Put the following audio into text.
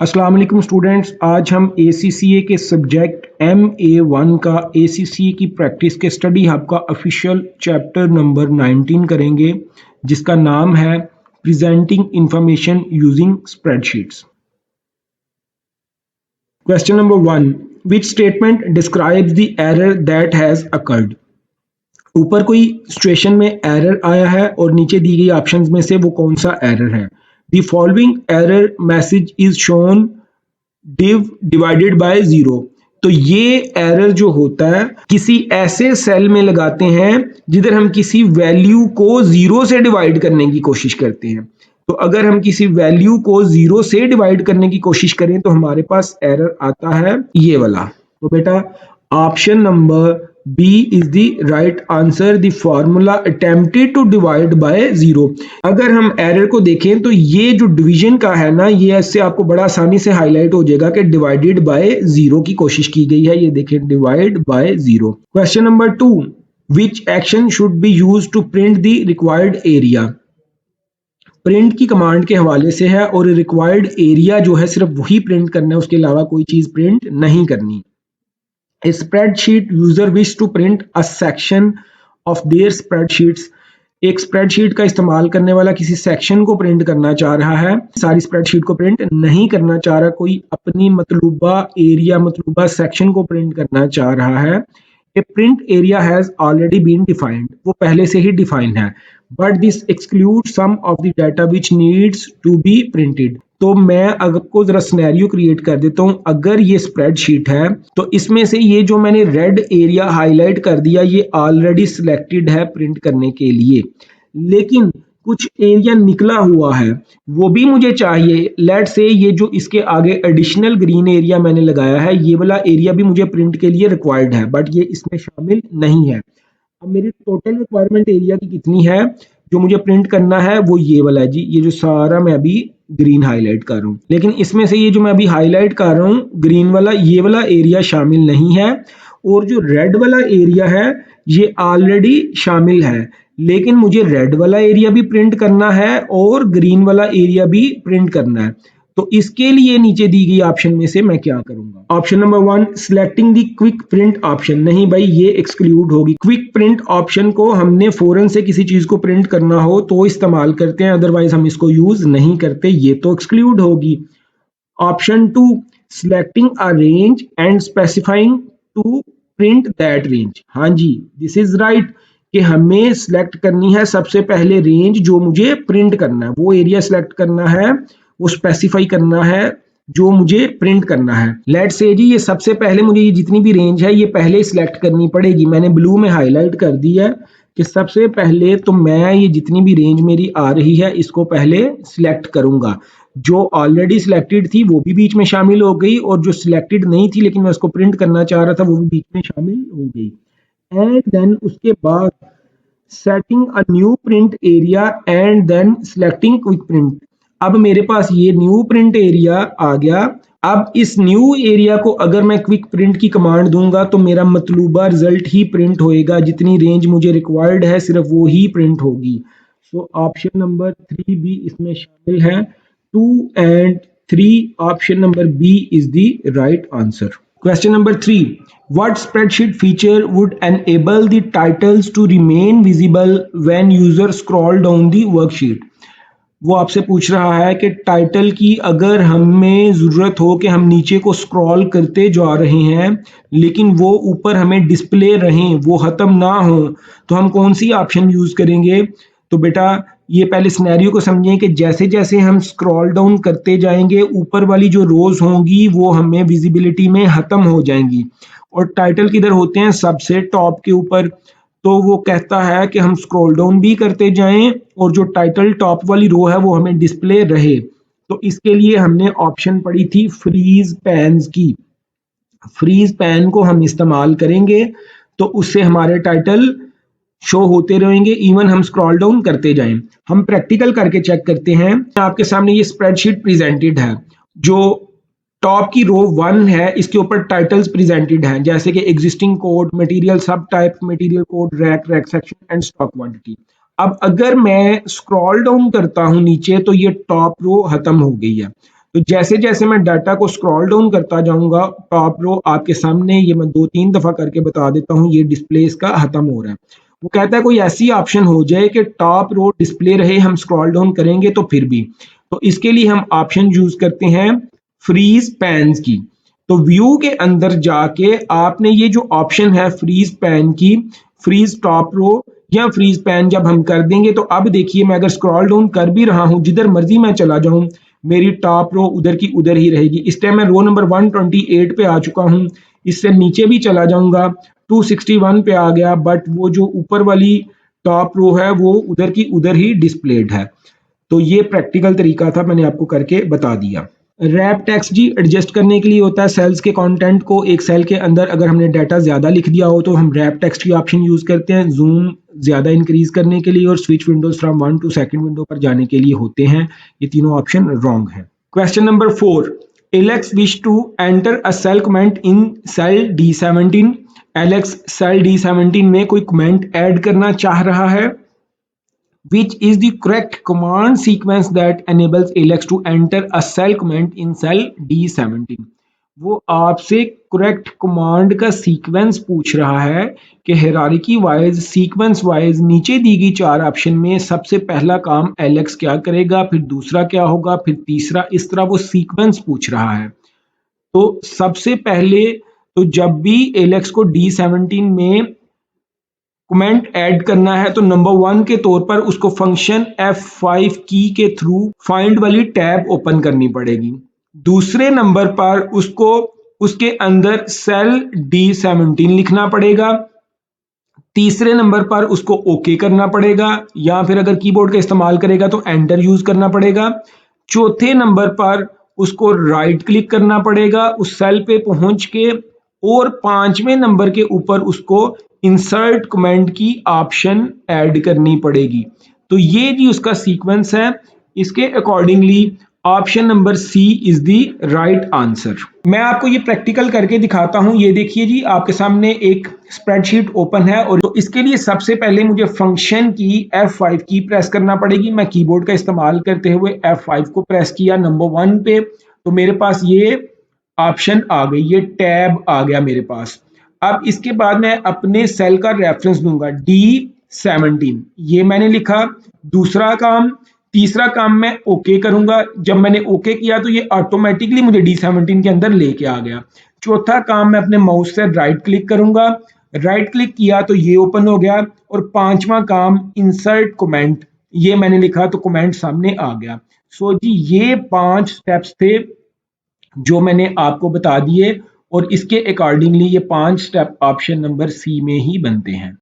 अस्सलाम वालेकुम स्टूडेंट्स, आज हम ACCA के सब्जेक्ट MA1 का ACCA की प्रैक्टिस के स्टडी हब का ऑफिशियल चैप्टर नंबर 19 करेंगे, जिसका नाम है presenting information using spreadsheets. Question number 1, which statement describes the error that has occurred. ऊपर कोई सिचुएशन में एरर आया है और नीचे दी गई ऑप्शंस में से वो कौन सा एरर है। The following error message is shown div divided by 0। तो ये एरर जो होता है किसी ऐसे सेल में लगाते हैं जिधर हम किसी वैल्यू को 0 से डिवाइड करने की कोशिश करते हैं। तो अगर हम किसी वैल्यू को 0 से डिवाइड करने की कोशिश करें तो हमारे पास एरर आता है ये वाला। तो बेटा option number B is the right answer, the formula attempted to divide by 0। अगर हम एरर को देखें तो ये जो डिवीजन का है ना, ये इससे आपको बड़ा आसानी से हाईलाइट हो जाएगा कि डिवाइडेड बाय 0 की कोशिश की गई है। ये देखें, divide by 0। Question number 2, which action should be used to print the required area. Print की कमांड के हवाले से है और रिक्वायर्ड एरिया जो है सिर्फ वही प्रिंट करना है, उसके अलावा कोई चीज प्रिंट नहीं करनी। A spreadsheet user wish to print a section of their spreadsheets। एक स्प्रेडशीट का इस्तेमाल करने वाला किसी सेक्शन को प्रिंट करना चाह रहा है, सारी स्प्रेडशीट को प्रिंट नहीं करना चाह रहा, कोई अपनी मतलूबा एरिया मतलूबा सेक्शन को प्रिंट करना चाह रहा है। A print area has already been defined, वो पहले से ही डिफाइन है, but this exclude some of the data which needs to be printed. तो मैं आपको जरा सिनेरियो क्रिएट कर देता हूं। अगर ये स्प्रेडशीट है तो इसमें से ये जो मैंने रेड एरिया हाईलाइट कर दिया ये ऑलरेडी सिलेक्टेड है प्रिंट करने के लिए, लेकिन कुछ एरिया निकला हुआ है वो भी मुझे चाहिए। लेट से ये जो इसके आगे एडिशनल ग्रीन एरिया मैंने लगाया है ये वाला एरिया भी मुझे प्रिंट के लिए रिक्वायर्ड है, बट ये इसमें शामिल नहीं है। अब मेरी टोटल रिक्वायरमेंट एरिया की कितनी है जो मुझे प्रिंट करना है, वो ये वाला है जी, ये जो सारा मैं अभी ग्रीन हाईलाइट कर रहा हूँ। लेकिन इसमें से ये जो मैं अभी हाईलाइट कर रहा हूँ ग्रीन वाला, ये वाला एरिया शामिल नहीं है, और जो रेड वाला एरिया है ये ऑलरेडी शामिल है। लेकिन मुझे रेड वाला एरिया भी प्रिंट करना है और ग्रीन वाला एरिया भी प्रिंट करना है। तो इसके लिए नीचे दी गई ऑप्शन में से मैं क्या करूंगा। Option number 1, selecting the quick print option. नहीं भाई, ये एक्सक्लूड होगी। क्विक प्रिंट ऑप्शन को हमने फौरन से किसी चीज को प्रिंट करना हो तो इस्तेमाल करते हैं, अदरवाइज हम इसको यूज नहीं करते, ये तो एक्सक्लूड होगी। Option 2, selecting a range and specifying to print that range. हाँ जी, दिस इज राइट कि हमें सिलेक्ट करनी है सबसे पहले रेंज जो मुझे प्रिंट करना है, वो एरिया सिलेक्ट करना है, वो स्पेसिफाई करना है जो मुझे प्रिंट करना है। लेट से जी ये सबसे पहले मुझे ये जितनी भी रेंज है ये पहले सिलेक्ट करनी पड़ेगी। मैंने ब्लू में हाईलाइट कर दी है कि सबसे पहले तो मैं ये जितनी भी रेंज मेरी आ रही है इसको पहले सिलेक्ट करूंगा। जो ऑलरेडी सिलेक्टेड थी वो भी बीच में शामिल हो गई, और जो सिलेक्टेड नहीं थी लेकिन मैं उसको प्रिंट करना चाह रहा था वो भी बीच में शामिल हो गई। एंड देन उसके बाद setting a new print area and then selecting quick print. अब मेरे पास ये न्यू प्रिंट एरिया आ गया। अब इस न्यू एरिया को अगर मैं क्विक प्रिंट की कमांड दूंगा तो मेरा मतलूबा रिजल्ट ही प्रिंट होएगा, जितनी रेंज मुझे रिक्वायर्ड है सिर्फ वो ही प्रिंट होगी। सो ऑप्शन नंबर 3 भी इसमें शामिल है। 2 and 3, option number B is the right answer. Question number 3. What spreadsheet feature would enable the titles to remain visible when user scroll down the worksheet? वो आपसे पूछ रहा है कि टाइटल की अगर हमें ज़रूरत हो कि हम नीचे को स्क्रॉल करते जा रहे हैं लेकिन वो ऊपर हमें डिस्प्ले रहें, वो ख़त्म ना हो, तो हम कौन सी ऑप्शन यूज़ करेंगे। तो बेटा ये पहले सिनेरियो को समझें कि जैसे जैसे हम स्क्रॉल डाउन करते जाएंगे ऊपर वाली जो रोज होंगी वो हमें विजिबिलिटी में ख़त्म हो जाएंगी, और टाइटल किधर होते हैं, सबसे टॉप के ऊपर। तो वो कहता है कि हम स्क्रॉल डाउन भी करते जाएं और जो टाइटल टॉप वाली रो है वो हमें डिस्प्ले रहे। तो इसके लिए हमने ऑप्शन पढ़ी थी फ्रीज पैन्स की। फ्रीज पैन को हम इस्तेमाल करेंगे तो उससे हमारे टाइटल शो होते रहेंगे इवन हम स्क्रॉल डाउन करते जाएं। हम प्रैक्टिकल करके चेक करते हैं। आपके सामने ये स्प्रेडशीट प्रेजेंटेड है, जो टॉप की रो 1 है इसके ऊपर टाइटल्स प्रेजेंटेड हैं जैसे कि एग्जिस्टिंग कोड, मटेरियल सब type, material code, rack section and stock quantity. अब अगर मैं स्क्रॉल डाउन करता हूं नीचे तो ये टॉप रो खत्म हो गई है। तो जैसे जैसे मैं डाटा को स्क्रॉल डाउन करता जाऊंगा, टॉप रो आपके सामने, ये मैं 2-3 दफा करके बता देता हूँ, ये डिस्प्ले इसका खत्म हो रहा है। वो कहता है कोई ऐसी ऑप्शन हो जाए कि टॉप रो डिस्प्ले रहे, हम स्क्रॉल डाउन करेंगे तो फिर भी। तो इसके लिए हम ऑप्शन यूज करते हैं फ्रीज पैन्स की। तो व्यू के अंदर जाके आपने ये जो ऑप्शन है फ्रीज पैन की, फ्रीज टॉप रो या फ्रीज पैन जब हम कर देंगे तो अब देखिए मैं अगर स्क्रॉल डाउन कर भी रहा हूं, जिधर मर्जी मैं चला जाऊं, मेरी टॉप रो उधर की उधर ही रहेगी। इस टाइम मैं रो नंबर 128 पे आ चुका हूं, इससे नीचे भी चला जाऊंगा 261 पे आ गया, बट वो जो ऊपर वाली टॉप रो है वो उधर की उधर ही डिस्प्लेड है। तो ये प्रैक्टिकल तरीका था, मैंने आपको करके बता दिया। रैप टेक्स्ट जी एडजस्ट करने के लिए होता है सेल्स के कंटेंट को। एक सेल के अंदर अगर हमने डाटा ज़्यादा लिख दिया हो तो हम रैप टेक्स्ट की ऑप्शन यूज़ करते हैं, जूम ज़्यादा इंक्रीज करने के लिए और switch windows from 1 to second window पर जाने के लिए होते हैं। ये तीनों ऑप्शन रॉन्ग है। Question number 4, Alex wish to enter a cell comment in cell D17। Alex cell D17 में कोई कमेंट ऐड करना चाह रहा है। Which is the correct command sequence that enables Alex to enter a cell comment in cell D17? वो आपसे correct command का sequence पूछ रहा है कि हायरार्की वाइज, सीक्वेंस वाइज नीचे दी गई 4 ऑप्शन में सबसे पहला काम एलेक्स क्या करेगा, फिर दूसरा क्या होगा, फिर तीसरा, इस तरह वो सीक्वेंस पूछ रहा है। तो सबसे पहले तो जब भी एलेक्स को D17 में कमेंट ऐड करना है तो नंबर 1 के तौर पर उसको फंक्शन F5 की के थ्रू फाइंड वाली टैब ओपन करनी पड़ेगी। दूसरे नंबर पर उसको उसके अंदर सेल D17 लिखना पड़ेगा। तीसरे नंबर पर उसको ओके करना पड़ेगा, या फिर अगर कीबोर्ड का इस्तेमाल करेगा तो एंटर यूज करना पड़ेगा। चौथे नंबर पर उसको राइट क्लिक करना पड़ेगा उस सेल पे पहुंच के, और 5वें नंबर के ऊपर उसको इंसर्ट कमेंट की ऑप्शन ऐड करनी पड़ेगी। तो ये जी उसका सीक्वेंस है। इसके accordingly option number C is the right answer. मैं आपको ये प्रैक्टिकल करके दिखाता हूं। ये देखिए जी, आपके सामने एक स्प्रेडशीट ओपन है, और तो इसके लिए सबसे पहले मुझे फंक्शन की F5 की प्रेस करना पड़ेगी। मैं कीबोर्ड का इस्तेमाल करते हुए F5 को प्रेस किया नंबर 1 पे, तो मेरे पास ये ऑप्शन आ गई, ये टैब आ गया मेरे पास। अब इसके बाद मैं अपने सेल का रेफरेंस दूंगा D17, ये मैंने लिखा। दूसरा काम, तीसरा काम मैं ओके करूंगा। जब मैंने ओके किया तो ये ऑटोमेटिकली मुझे D17 के अंदर लेके आ गया। चौथा काम, मैं अपने माउस से राइट क्लिक करूंगा, राइट क्लिक किया तो ये ओपन हो गया। और 5वां काम इंसर्ट कमेंट, ये मैंने लिखा तो कमेंट सामने आ गया। सो जी ये 5 स्टेप्स थे जो मैंने आपको बता दिए, और इसके अकॉर्डिंगली ये 5 स्टेप ऑप्शन नंबर सी में ही बनते हैं।